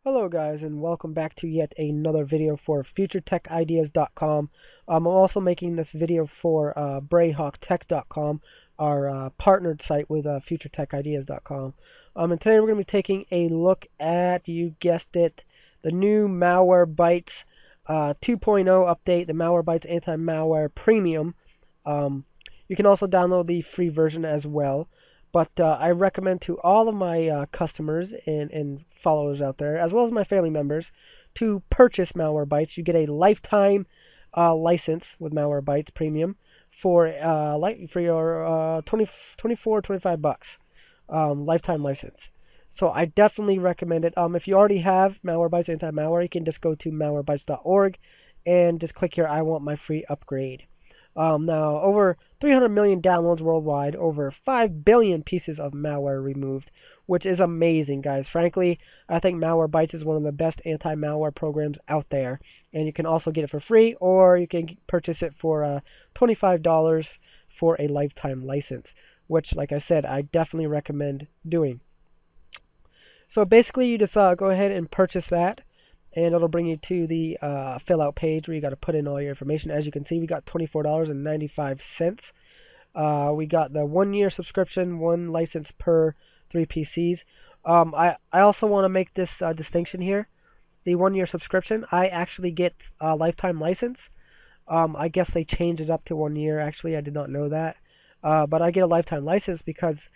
Hello guys, and welcome back to yet another video for FutureTechIdeas.com. I'm also making this video for BrayhawkTech.com, our partnered site with FutureTechIdeas.com. And today we're going to be taking a look at, you guessed it, the new MalwareBytes 2.0 update, the MalwareBytes Anti-Malware Premium. You can also download the free version as well. But I recommend to all of my customers and followers out there, as well as my family members, to purchase MalwareBytes. You get a lifetime license with MalwareBytes Premium for your 24, 25 bucks lifetime license. So I definitely recommend it. If you already have MalwareBytes Anti-Malware, you can just go to MalwareBytes.org and just click here, I want my free upgrade. Now, over 300 million downloads worldwide, over 5 billion pieces of malware removed, which is amazing, guys. Frankly, I think MalwareBytes is one of the best anti-malware programs out there. And you can also get it for free, or you can purchase it for $25 for a lifetime license, which, like I said, I definitely recommend doing. So basically, you just go ahead and purchase that. And it'll bring you to the fill out page where you got to put in all your information. As you can see, we got $24.95. We got the 1 year subscription, one license per 3 PCs. I also want to make this distinction here. The 1 year subscription, I actually get a lifetime license. I guess they changed it up to 1 year. Actually, I did not know that. But I get a lifetime license because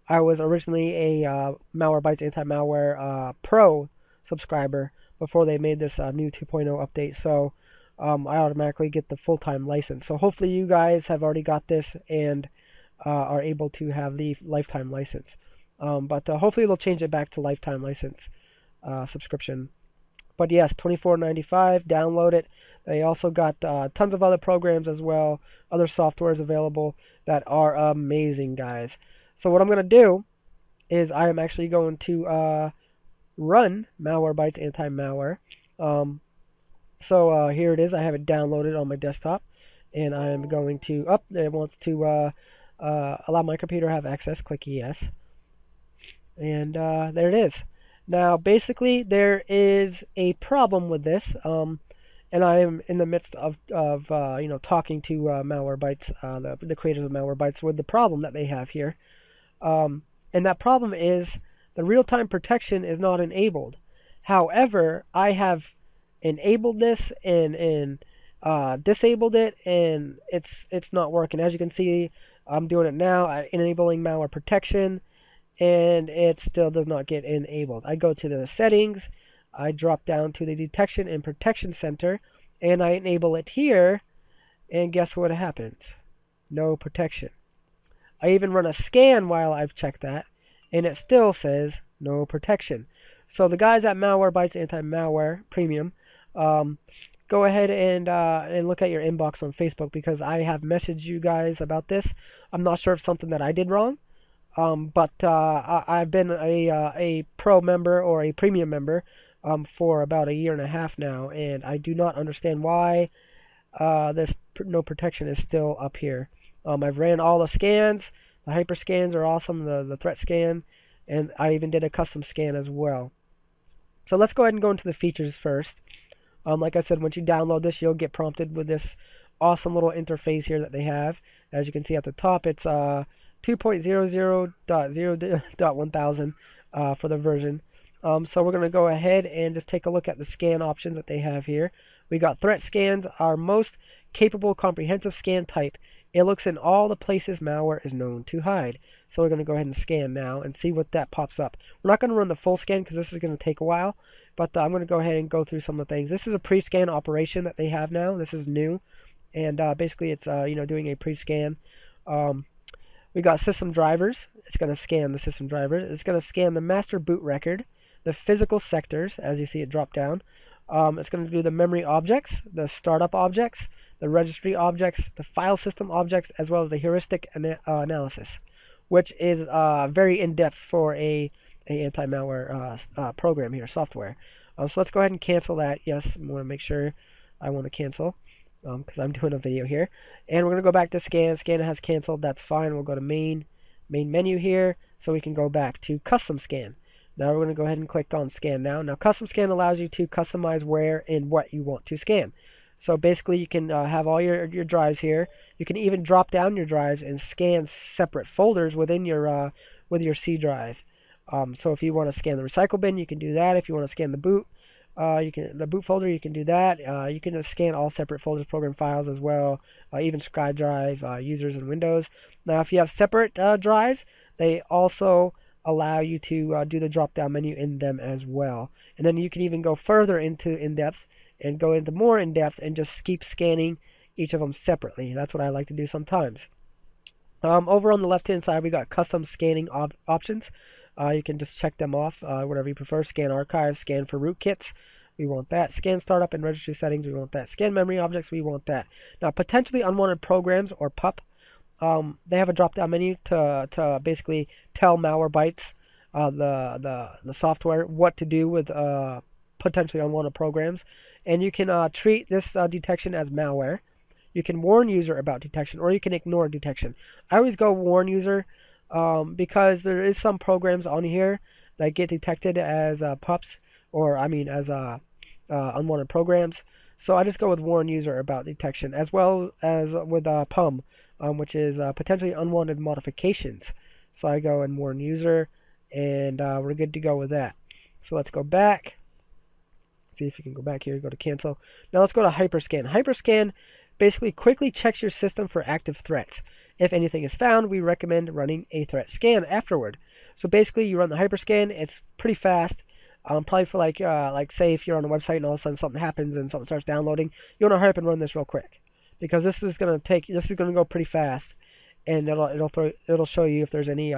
I was originally a MalwareBytes Anti-Malware Pro subscriber before they made this new 2.0 update, so I automatically get the full-time license. So hopefully you guys have already got this and are able to have the lifetime license. But hopefully they'll change it back to lifetime license subscription. But yes, $24.95, download it. They also got tons of other programs as well, other softwares available that are amazing, guys. So what I'm going to do is I am actually going to run MalwareBytes Anti-Malware. So here it is. I have it downloaded on my desktop, and I am going to it wants to allow my computer to have access. Click yes, and there it is. Now basically there is a problem with this, and I am in the midst of talking to MalwareBytes, the creators of MalwareBytes, with the problem that they have here, and that problem is the real-time protection is not enabled. However, I have enabled this and disabled it, and it's not working. As you can see, I'm doing it now, enabling malware protection, and it still does not get enabled. I go to the settings, I drop down to the detection and protection center, and I enable it here, and guess what happens? No protection. I even run a scan while I've checked that, and it still says no protection. So the guys at MalwareBytes Anti-Malware Premium, go ahead and look at your inbox on Facebook, because I have messaged you guys about this. I'm not sure if it's something that I did wrong, but I've been a pro member or a premium member for about 1.5 years now, and I do not understand why this no protection is still up here. I've ran all the scans. The hyper scans are awesome, the threat scan, and I even did a custom scan as well. So let's go ahead and go into the features first. Like I said, once you download this, you'll get prompted with this awesome little interface here that they have. As you can see at the top, it's 2.00.0.1000 for the version. So we're going to go ahead and just take a look at the scan options that they have here. We got threat scans, our most capable comprehensive scan type. It looks in all the places malware is known to hide. So we're going to go ahead and scan now and see what that pops up. We're not going to run the full scan because this is going to take a while, but I'm going to go ahead and go through some of the things. This is a pre-scan operation that they have now. This is new, and basically it's doing a pre-scan. We got system drivers. It's going to scan the system drivers. It's going to scan the master boot record, the physical sectors, as you see it drop down. It's going to do the memory objects, the startup objects, the registry objects, the file system objects, as well as the heuristic analysis, which is very in-depth for a anti-malware program here, software. So let's go ahead and cancel that. Yes, I want to make sure I want to cancel because I'm doing a video here. And we're going to go back to scan. Scan has canceled. That's fine. We'll go to main menu here so we can go back to custom scan. Now we're going to go ahead and click on Scan Now. Now Custom Scan allows you to customize where and what you want to scan. So basically you can have all your drives here. You can even drop down your drives and scan separate folders within your with your C drive. So if you want to scan the recycle bin, you can do that. If you want to scan the boot, the boot folder, you can do that. You can scan all separate folders, program files as well, even Scribe drive, users and Windows. Now if you have separate drives, they also allow you to do the drop down menu in them as well. And then you can even go further into in-depth and go into more in-depth and just keep scanning each of them separately. That's what I like to do sometimes. Over on the left-hand side, we got custom scanning options. You can just check them off, whatever you prefer. Scan archives, scan for rootkits. We want that. Scan startup and registry settings. We want that. Scan memory objects. We want that. Now, potentially unwanted programs or PUP. They have a drop-down menu to basically tell MalwareBytes, the software, what to do with potentially unwanted programs. And you can treat this detection as malware. You can warn user about detection, or you can ignore detection. I always go warn user because there is some programs on here that get detected as PUPs, or I mean as unwanted programs. So I just go with warn user about detection, as well as with PUM, which is potentially unwanted modifications. So I go and warn user, and we're good to go with that. So let's go back. See if you can go back here. Go to cancel. Now let's go to Hyperscan. Hyperscan basically quickly checks your system for active threats. If anything is found, we recommend running a threat scan afterward. So basically, you run the Hyperscan. It's pretty fast. Probably for like say if you're on a website and all of a sudden something happens and something starts downloading, you want to hurry up and run this real quick, because this is going to go pretty fast, and it'll show you if there's any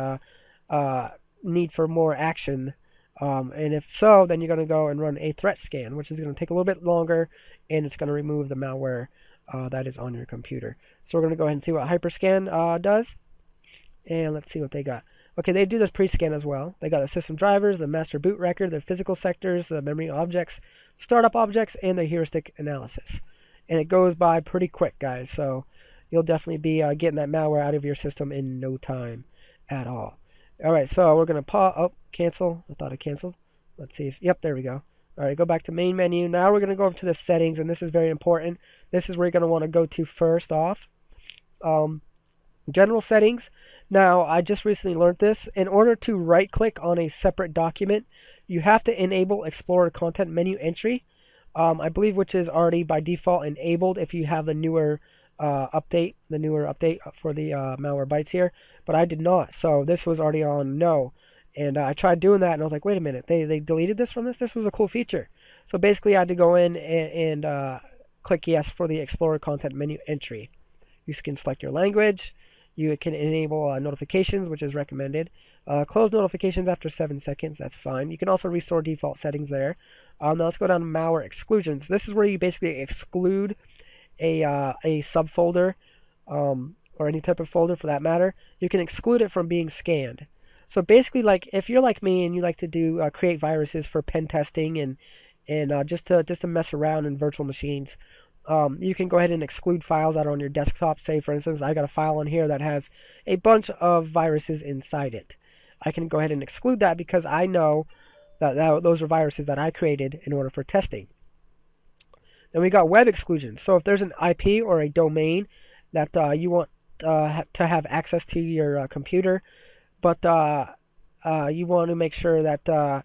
need for more action. And if so, then you're going to go and run a threat scan, which is going to take a little bit longer, and it's going to remove the malware that is on your computer. So we're going to go ahead and see what Hyperscan does, and let's see what they got. Okay, they do this pre-scan as well. They got the system drivers, the master boot record, the physical sectors, the memory objects, startup objects, and the heuristic analysis. And it goes by pretty quick, guys. So you'll definitely be getting that malware out of your system in no time at all. All right, so we're going to pause. Oh, cancel. I thought I canceled. Let's see if, yep, there we go. All right, go back to main menu. Now we're going to go up to the settings, and this is very important. This is where you're going to want to go to first off. General settings. Now, I just recently learned this. In order to right-click on a separate document, you have to enable Explorer Content Menu Entry, I believe, which is already by default enabled if you have the newer update for the MalwareBytes here, but I did not. So this was already on no. And I tried doing that, and I was like, wait a minute, they deleted this from this? This was a cool feature. So basically, I had to go in and click yes for the Explorer Content Menu Entry. You can select your language. You can enable notifications, which is recommended. Close notifications after 7 seconds. That's fine. You can also restore default settings there. Now let's go down to malware exclusions. This is where you basically exclude a subfolder or any type of folder for that matter. You can exclude it from being scanned. So basically, like if you're like me and you like to do create viruses for pen testing and just to mess around in virtual machines, you can go ahead and exclude files that are on your desktop. Say, for instance, I got a file on here that has a bunch of viruses inside it. I can go ahead and exclude that because I know that those are viruses that I created in order for testing. Then we got web exclusions. So if there's an IP or a domain that you want to have access to your computer, but you want to make sure that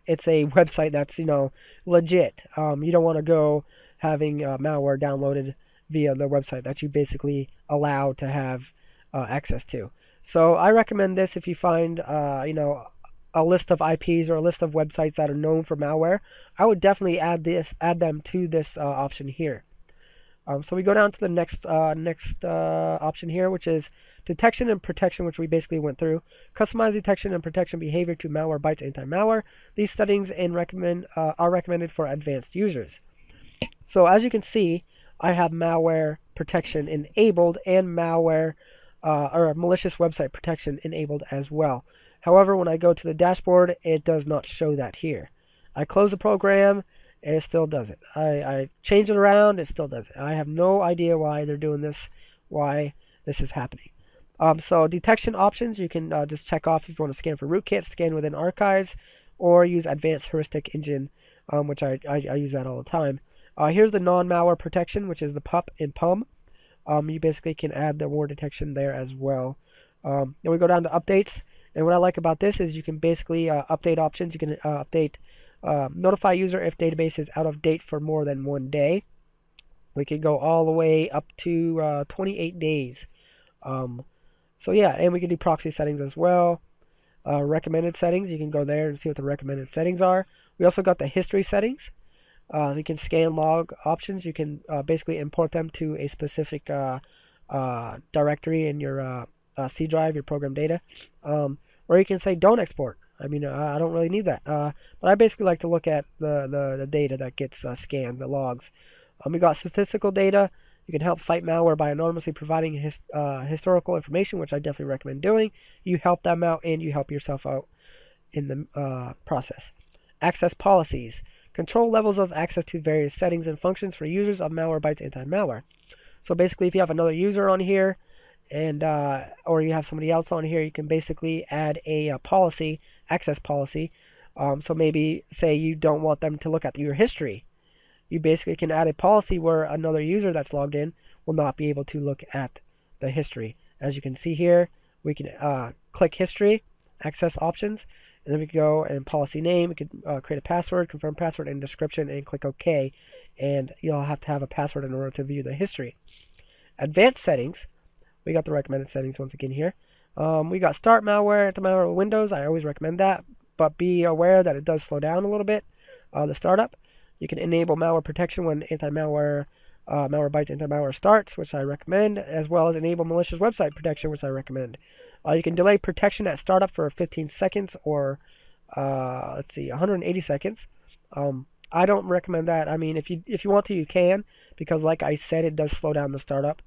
it's a website that's legit. You don't want to go having malware downloaded via the website that you basically allow to have access to. So I recommend this if you find a list of IPs or a list of websites that are known for malware. I would definitely add them to this option here. So we go down to the next option here, which is detection and protection, which we basically went through. Customize detection and protection behavior to MalwareBytes anti-malware. These settings are recommended for advanced users. So as you can see, I have malware protection enabled and malware or malicious website protection enabled as well. However, when I go to the dashboard, it does not show that here. I close the program, and it still does it. I change it around, it still does it. I have no idea why they're doing this, why this is happening. So detection options, you can just check off if you want to scan for rootkits, scan within archives, or use advanced heuristic engine, which I use that all the time. Here's the non-malware protection, which is the PUP and PUM. You basically can add the warning detection there as well. Then we go down to updates, and what I like about this is you can basically update options. You can update notify user if database is out of date for more than 1 day. We can go all the way up to 28 days. So yeah, and we can do proxy settings as well. Recommended settings, you can go there and see what the recommended settings are. We also got the history settings. So you can scan log options. You can basically import them to a specific directory in your C drive, your program data. Or you can say don't export. I mean, I don't really need that. But I basically like to look at the data that gets scanned, the logs. We got statistical data. You can help fight malware by anonymously providing historical information, which I definitely recommend doing. You help them out and you help yourself out in the process. Access policies. Control levels of access to various settings and functions for users of MalwareBytes Anti-Malware. So basically, if you have another user on here, and or you have somebody else on here, you can basically add a policy, access policy. So maybe say you don't want them to look at your history. You basically can add a policy where another user that's logged in will not be able to look at the history. As you can see here, we can click history, access options, and then we can go and policy name. We can create a password, confirm password and description, and click OK. And you'll have to have a password in order to view the history. Advanced settings. We got the recommended settings once again here. We got start malware, anti-malware with Windows. I always recommend that, but be aware that it does slow down a little bit, the startup. You can enable malware protection when MalwareBytes anti-malware starts, which I recommend, as well as enable malicious website protection, which I recommend. You can delay protection at startup for 15 seconds or, 180 seconds. I don't recommend that. I mean, if you want to, you can, because like I said, it does slow down the startup.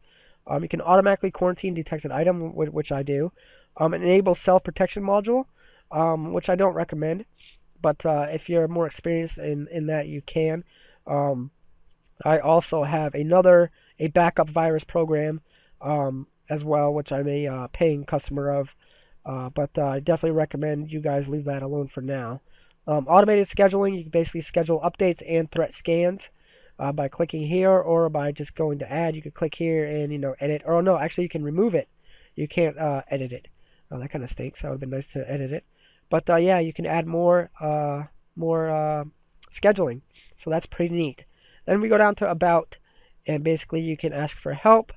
You can automatically quarantine detected item, which I do. Enable self-protection module, which I don't recommend. But if you're more experienced in that, you can. I also have a backup virus program as well, which I'm a paying customer of. But I definitely recommend you guys leave that alone for now. Automated scheduling, you can basically schedule updates and threat scans by clicking here, or by just going to add. You can click here and edit. Or no, actually you can remove it. You can't edit it. Oh, that kind of stinks. That would have been nice to edit it. But yeah, you can add more scheduling. So that's pretty neat. Then we go down to about, and basically you can ask for help.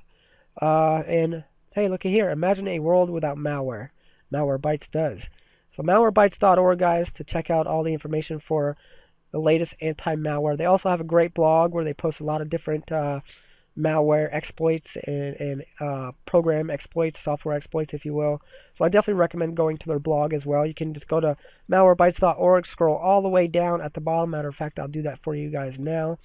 And hey, look at here. Imagine a world without malware. MalwareBytes does. So MalwareBytes.org, guys, to check out all the information for the latest anti-malware. They also have a great blog where they post a lot of different malware exploits and program exploits, software exploits, if you will. So I definitely recommend going to their blog as well. You can just go to MalwareBytes.org, scroll all the way down at the bottom. Matter of fact, I'll do that for you guys now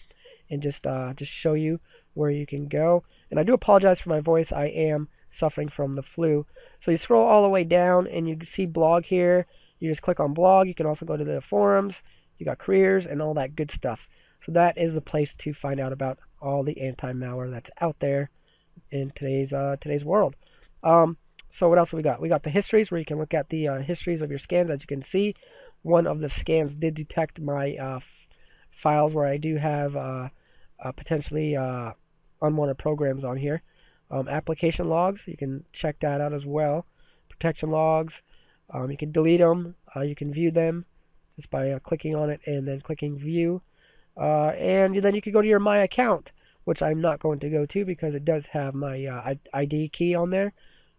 and just show you where you can go. And I do apologize for my voice. I am suffering from the flu. So you scroll all the way down and you see blog here. You just click on blog. You can also go to the forums. You got careers and all that good stuff. So that is the place to find out about all the anti-malware that's out there in today's world. So what else have we got? We got the histories, where you can look at the histories of your scans. As you can see, one of the scans did detect my files where I do have potentially unwanted programs on here. Application logs, you can check that out as well. Protection logs, you can delete them. You can view them just by clicking on it and then clicking view. And then you can go to your My Account, which I'm not going to go to because it does have my ID key on there.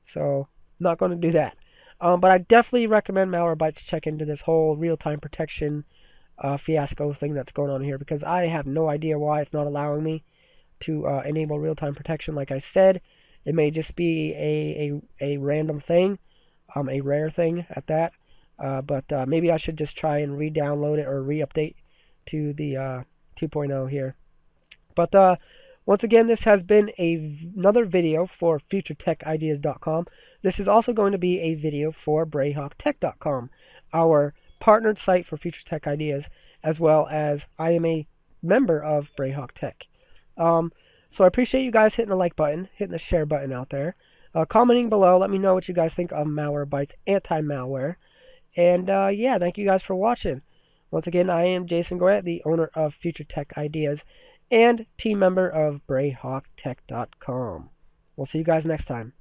So I'm not going to do that. But I definitely recommend MalwareBytes check into this whole real-time protection fiasco thing that's going on here, because I have no idea why it's not allowing me to enable real-time protection. Like I said, it may just be a random thing, a rare thing at that. But maybe I should just try and re-download it or re-update to the 2.0 here. But once again, this has been another video for FutureTechIdeas.com. This is also going to be a video for BrayhawkTech.com, our partnered site for Future Tech Ideas, as well as I am a member of Brayhawk Tech. So I appreciate you guys hitting the like button, hitting the share button out there, commenting below. Let me know what you guys think of MalwareBytes anti-malware. And yeah, thank you guys for watching. Once again, I am Jason Goyette, the owner of FutureTechIdeas and team member of BrayHawkTech.com. We'll see you guys next time.